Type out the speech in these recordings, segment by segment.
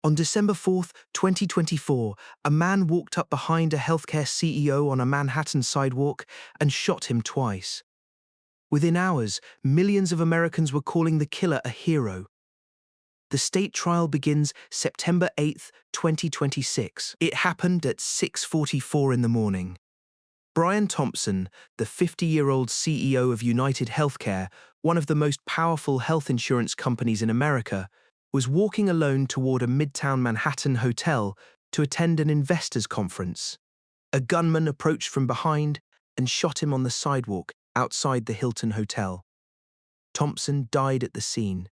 On December 4th, 2024, a man walked up behind a healthcare CEO on a Manhattan sidewalk and shot him twice. Within hours, millions of Americans were calling the killer a hero. The state trial begins September 8th, 2026. It happened at 6:44 in the morning. Brian Thompson, the 50-year-old CEO of UnitedHealthcare, one of the most powerful health insurance companies in America, was walking alone toward a Midtown Manhattan hotel to attend an investors' conference. A gunman approached from behind and shot him on the sidewalk outside the Hilton Hotel. Thompson died at the scene.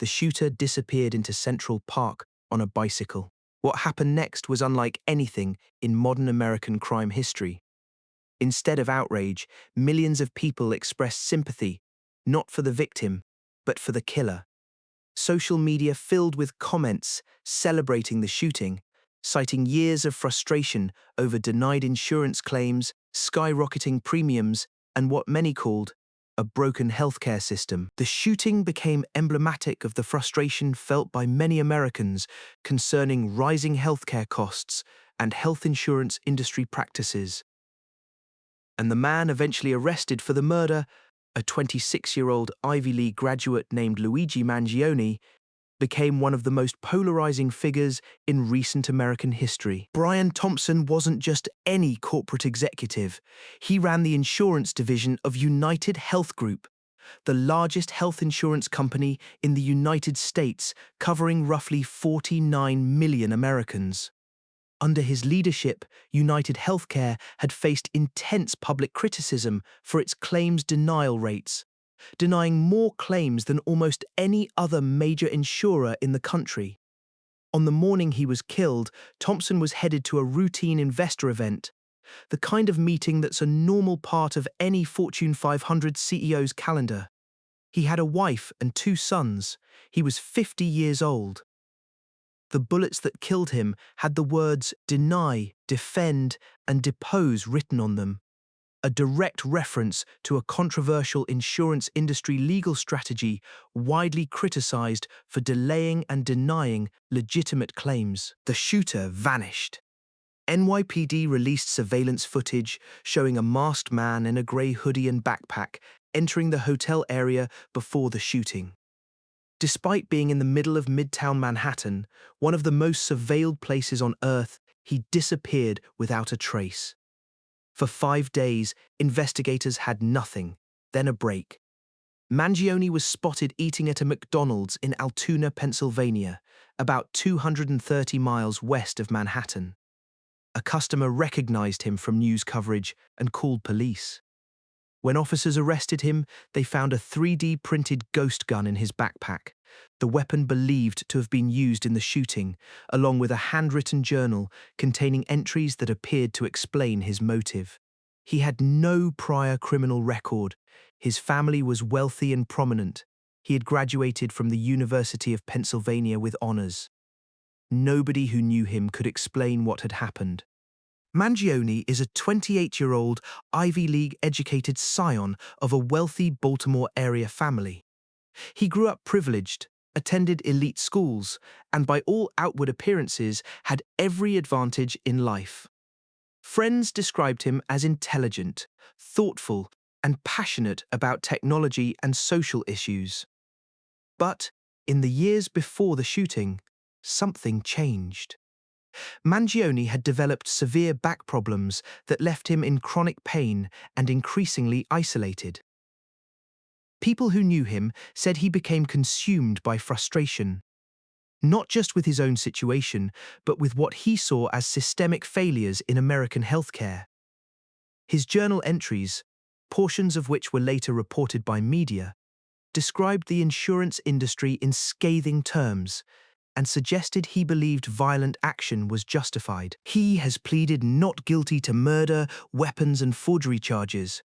The shooter disappeared into Central Park on a bicycle. What happened next was unlike anything in modern American crime history. Instead of outrage, millions of people expressed sympathy, not for the victim, but for the killer. Social media filled with comments celebrating the shooting, citing years of frustration over denied insurance claims, skyrocketing premiums, and what many called a broken healthcare system. The shooting became emblematic of the frustration felt by many Americans concerning rising healthcare costs and health insurance industry practices. And the man eventually arrested for the murder, a 26-year-old Ivy League graduate named Luigi Mangione, became one of the most polarizing figures in recent American history. Brian Thompson wasn't just any corporate executive. He ran the insurance division of United Health Group, the largest health insurance company in the United States, covering roughly 49 million Americans. Under his leadership, UnitedHealthcare had faced intense public criticism for its claims denial rates, denying more claims than almost any other major insurer in the country. On the morning he was killed, Thompson was headed to a routine investor event, the kind of meeting that's a normal part of any Fortune 500 CEO's calendar. He had a wife and 2 sons. He was 50 years old. The bullets that killed him had the words deny, defend, and depose written on them, a direct reference to a controversial insurance industry legal strategy widely criticized for delaying and denying legitimate claims. The shooter vanished. NYPD released surveillance footage showing a masked man in a grey hoodie and backpack entering the hotel area before the shooting. Despite being in the middle of Midtown Manhattan, one of the most surveilled places on Earth, he disappeared without a trace. For 5 days, investigators had nothing, then a break. Mangione was spotted eating at a McDonald's in Altoona, Pennsylvania, about 230 miles west of Manhattan. A customer recognized him from news coverage and called police. When officers arrested him, they found a 3D printed ghost gun in his backpack, the weapon believed to have been used in the shooting, along with a handwritten journal containing entries that appeared to explain his motive. He had no prior criminal record. His family was wealthy and prominent. He had graduated from the University of Pennsylvania with honors. Nobody who knew him could explain what had happened. Mangione is a 28-year-old Ivy League-educated scion of a wealthy Baltimore area family. He grew up privileged, attended elite schools, and by all outward appearances had every advantage in life. Friends described him as intelligent, thoughtful, and passionate about technology and social issues. But in the years before the shooting, something changed. Mangione had developed severe back problems that left him in chronic pain and increasingly isolated. People who knew him said he became consumed by frustration, not just with his own situation, but with what he saw as systemic failures in American healthcare. His journal entries, portions of which were later reported by media, described the insurance industry in scathing terms, and suggested he believed violent action was justified. He has pleaded not guilty to murder, weapons, and forgery charges.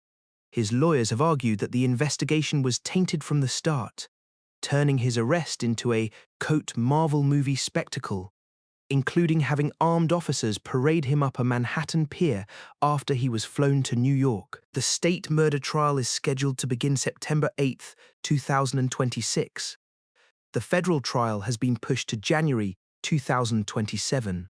His lawyers have argued that the investigation was tainted from the start, turning his arrest into a, quote, Marvel movie spectacle, including having armed officers parade him up a Manhattan pier after he was flown to New York. The state murder trial is scheduled to begin September 8th, 2026. The federal trial has been pushed to January 2027.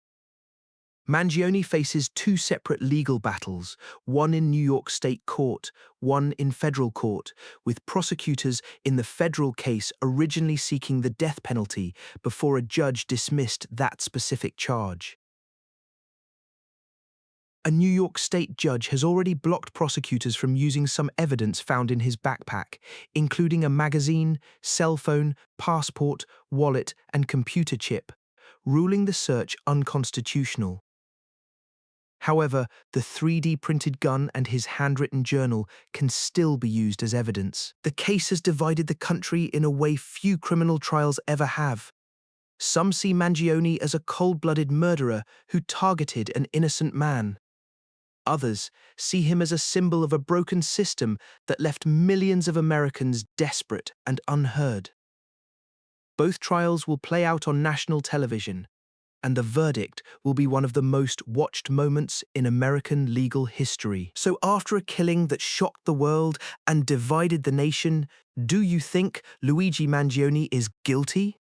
Mangione faces two separate legal battles, one in New York State Court, one in federal court, with prosecutors in the federal case originally seeking the death penalty before a judge dismissed that specific charge. A New York State judge has already blocked prosecutors from using some evidence found in his backpack, including a magazine, cell phone, passport, wallet, and computer chip, ruling the search unconstitutional. However, the 3D printed gun and his handwritten journal can still be used as evidence. The case has divided the country in a way few criminal trials ever have. Some see Mangione as a cold-blooded murderer who targeted an innocent man. Others see him as a symbol of a broken system that left millions of Americans desperate and unheard. Both trials will play out on national television, and the verdict will be one of the most watched moments in American legal history. So after a killing that shocked the world and divided the nation, do you think Luigi Mangione is guilty?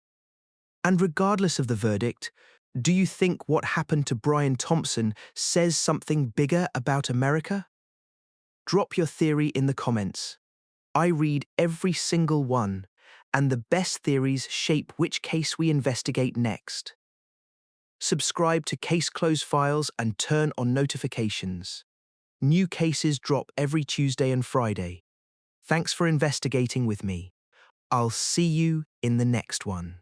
And regardless of the verdict, do you think what happened to Brian Thompson says something bigger about America? Drop your theory in the comments. I read every single one, and the best theories shape which case we investigate next. Subscribe to Case Closed Files and turn on notifications. New cases drop every Tuesday and Friday. Thanks for investigating with me. I'll see you in the next one.